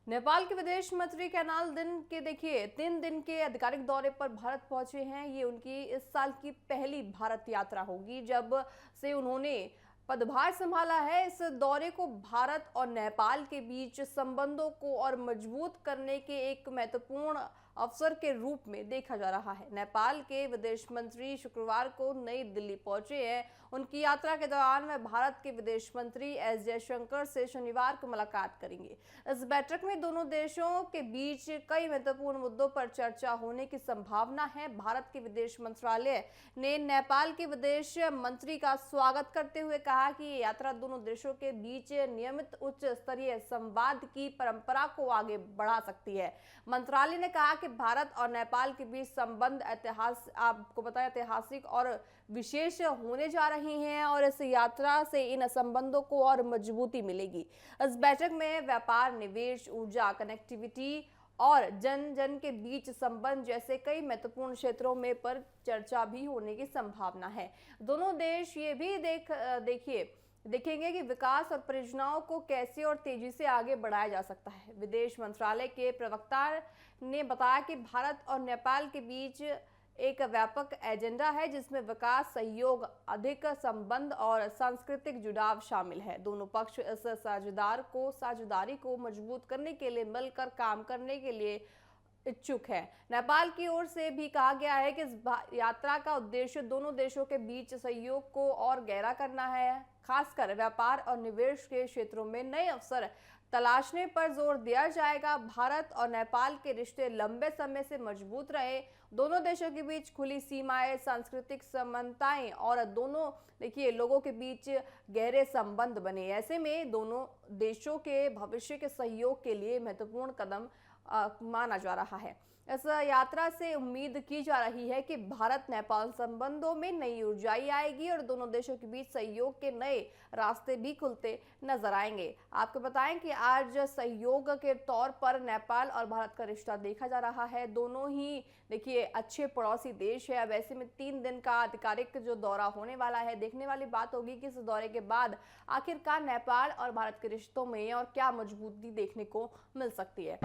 नेपाल के विदेश मंत्री कैनाल दिन के देखिए 3 दिन के आधिकारिक दौरे पर भारत पहुंचे हैं। ये उनकी इस साल की पहली भारत यात्रा होगी जब से उन्होंने पदभार संभाला है। इस दौरे को भारत और नेपाल के बीच संबंधों को और मजबूत करने के एक महत्वपूर्ण अवसर के रूप में देखा जा रहा है। नेपाल के विदेश मंत्री शुक्रवार को नई दिल्ली पहुंचे हैं। उनकी यात्रा के दौरान वे भारत के विदेश मंत्री एस जयशंकर से शनिवार को मुलाकात करेंगे। इस बैठक में दोनों देशों के बीच कई महत्वपूर्ण मुद्दों पर चर्चा होने की संभावना है। भारत के विदेश मंत्रालय ने नेपाल के विदेश मंत्री का स्वागत करते हुए कहा कि ये यात्रा दोनों देशों के बीच नियमित उच्च स्तरीय संवाद की परंपरा को आगे बढ़ा सकती है। मंत्रालय ने कहा कि भारत और नेपाल के बीच संबंध आपको बताया ऐतिहासिक और विशेष होने जा रही हैं और इस यात्रा से इन संबंधों को और मजबूती मिलेगी। इस बैठक में व्यापार, निवेश, ऊर्जा, कनेक्टिविटी और जन जन के बीच संबंध जैसे कई महत्वपूर्ण क्षेत्रों में पर चर्चा भी होने की संभावना है। दोनों देश ये भी देखेंगे कि विकास और परियोजनाओं को कैसे और तेजी से आगे बढ़ाया जा सकता है। विदेश मंत्रालय के प्रवक्ता ने बताया कि भारत और नेपाल के बीच एक व्यापक एजेंडा है जिसमें विकास, सहयोग, अधिक संबंध और सांस्कृतिक जुड़ाव शामिल है। दोनों पक्ष इस साझेदारी को मजबूत करने के लिए मिलकर काम करने के लिए इच्छुक है। नेपाल की ओर से भी कहा गया है कि इस यात्रा का उद्देश्य दोनों देशों के बीच सहयोग को और गहरा करना है। खासकर व्यापार और निवेश के क्षेत्रों में नए अवसर तलाशने पर जोर दिया जाएगा। भारत और नेपाल के रिश्ते लंबे समय से मजबूत रहे। दोनों देशों के बीच खुली सीमाएं, सांस्कृतिक समानताएं और दोनों लोगों के बीच गहरे संबंध बने। ऐसे में दोनों देशों के भविष्य के सहयोग के लिए महत्वपूर्ण कदम माना जा रहा है। इस यात्रा से उम्मीद की जा रही है कि भारत नेपाल संबंधों में नई ऊर्जाई आएगी और दोनों देशों के बीच सहयोग के नए रास्ते भी खुलते नजर आएंगे। आपको बताएं कि आज सहयोग के तौर पर नेपाल और भारत का रिश्ता देखा जा रहा है। दोनों ही अच्छे पड़ोसी देश है। अब ऐसे में 3 दिन का आधिकारिक जो दौरा होने वाला है, देखने वाली बात होगी कि इस दौरे के बाद आखिरकार नेपाल और भारत के रिश्तों में और क्या मजबूती देखने को मिल सकती है।